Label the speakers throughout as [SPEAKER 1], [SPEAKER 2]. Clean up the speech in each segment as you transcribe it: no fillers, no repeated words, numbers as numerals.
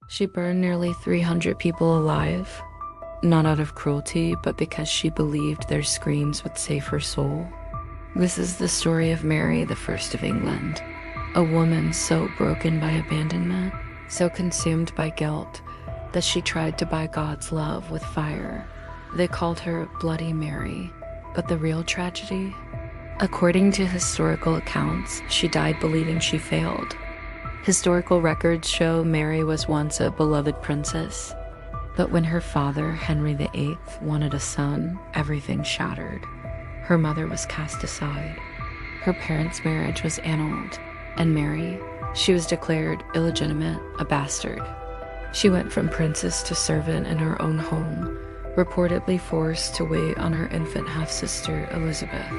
[SPEAKER 1] She burned nearly 300 people alive, not out of cruelty, but because she believed their screams would save her soul. This is the story of Mary, the First of England, a woman so broken by abandonment, so consumed by guilt, that she tried to buy God's love with fire. They called her Bloody Mary, but the real tragedy? According to historical accounts, she died believing she failed. Historical records show Mary was once a beloved princess, but when her father, Henry VIII, wanted a son, everything shattered. Her mother was cast aside. Her parents' marriage was annulled, and Mary, she was declared illegitimate, a bastard. She went from princess to servant in her own home, reportedly forced to wait on her infant half-sister, Elizabeth.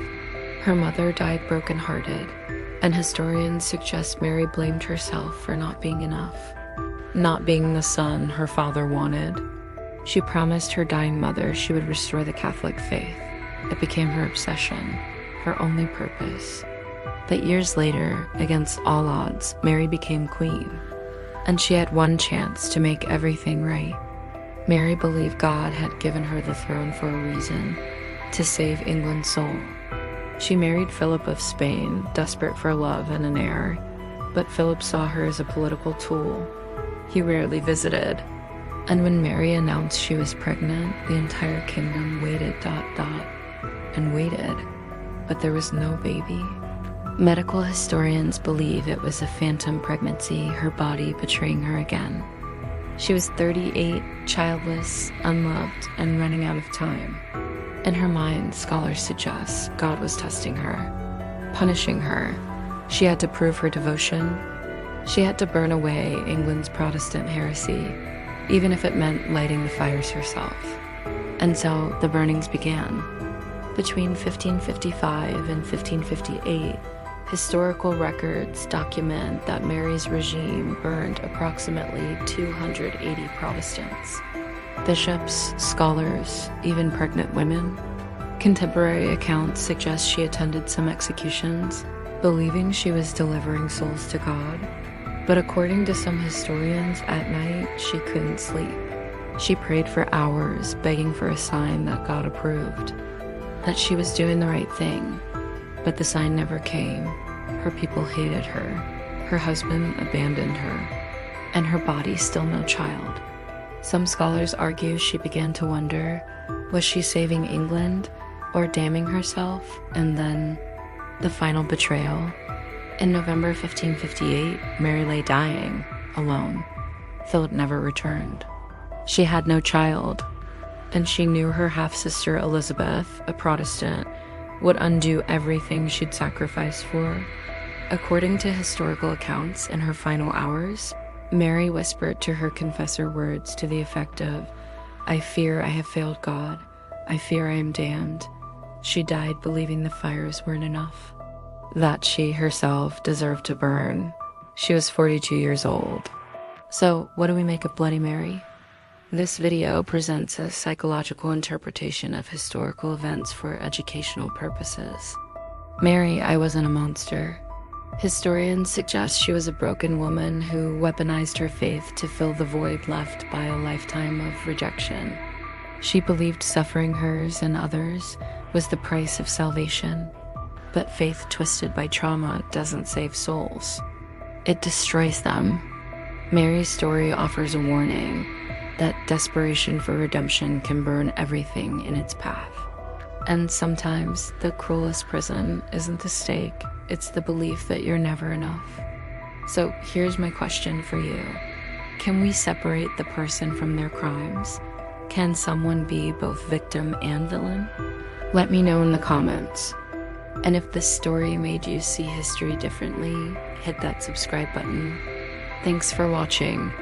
[SPEAKER 1] Her mother died brokenhearted, and historians suggest Mary blamed herself for not being enough, not being the son her father wanted. She promised her dying mother she would restore the Catholic faith. It became her obsession, her only purpose. But years later, against all odds, Mary became queen, and she had one chance to make everything right. Mary believed God had given her the throne for a reason, to save England's soul. She married Philip of Spain, desperate for love and an heir, but Philip saw her as a political tool. He rarely visited, and when Mary announced she was pregnant, the entire kingdom waited, and waited, but there was no baby. Medical historians believe it was a phantom pregnancy, her body betraying her again. She was 38, childless, unloved, and running out of time. In her mind, scholars suggest God was testing her, punishing her. She had to prove her devotion. She had to burn away England's Protestant heresy, even if it meant lighting the fires herself. And so the burnings began. Between 1555 and 1558, historical records document that Mary's regime burned approximately 280 Protestants. Bishops, scholars, even pregnant women. Contemporary accounts suggest she attended some executions, believing she was delivering souls to God. But according to some historians, at night she couldn't sleep. She prayed for hours, begging for a sign that God approved, that she was doing the right thing. But the sign never came. Her people hated her. Her husband abandoned her, and her body still no child. Some scholars argue she began to wonder, was she saving England or damning herself? And then the final betrayal. In November 1558, Mary lay dying, alone. Philip never returned. She had no child, and she knew her half-sister Elizabeth, a Protestant, would undo everything she'd sacrificed for. According to historical accounts, in her final hours, Mary whispered to her confessor words to the effect of, "I fear I have failed God. I fear I am damned." She died believing the fires weren't enough, that she herself deserved to burn. She was 42 years old. So what do we make of Bloody Mary? This video presents a psychological interpretation of historical events for educational purposes. Mary, I wasn't a monster. Historians suggest she was a broken woman who weaponized her faith to fill the void left by a lifetime of rejection. She believed suffering hers and others was the price of salvation. But faith twisted by trauma doesn't save souls. It destroys them. Mary's story offers a warning that desperation for redemption can burn everything in its path. And sometimes the cruelest prison isn't the stake, it's the belief that you're never enough. So here's my question for you. Can we separate the person from their crimes? Can someone be both victim and villain? Let me know in the comments. And if this story made you see history differently, hit that subscribe button. Thanks for watching.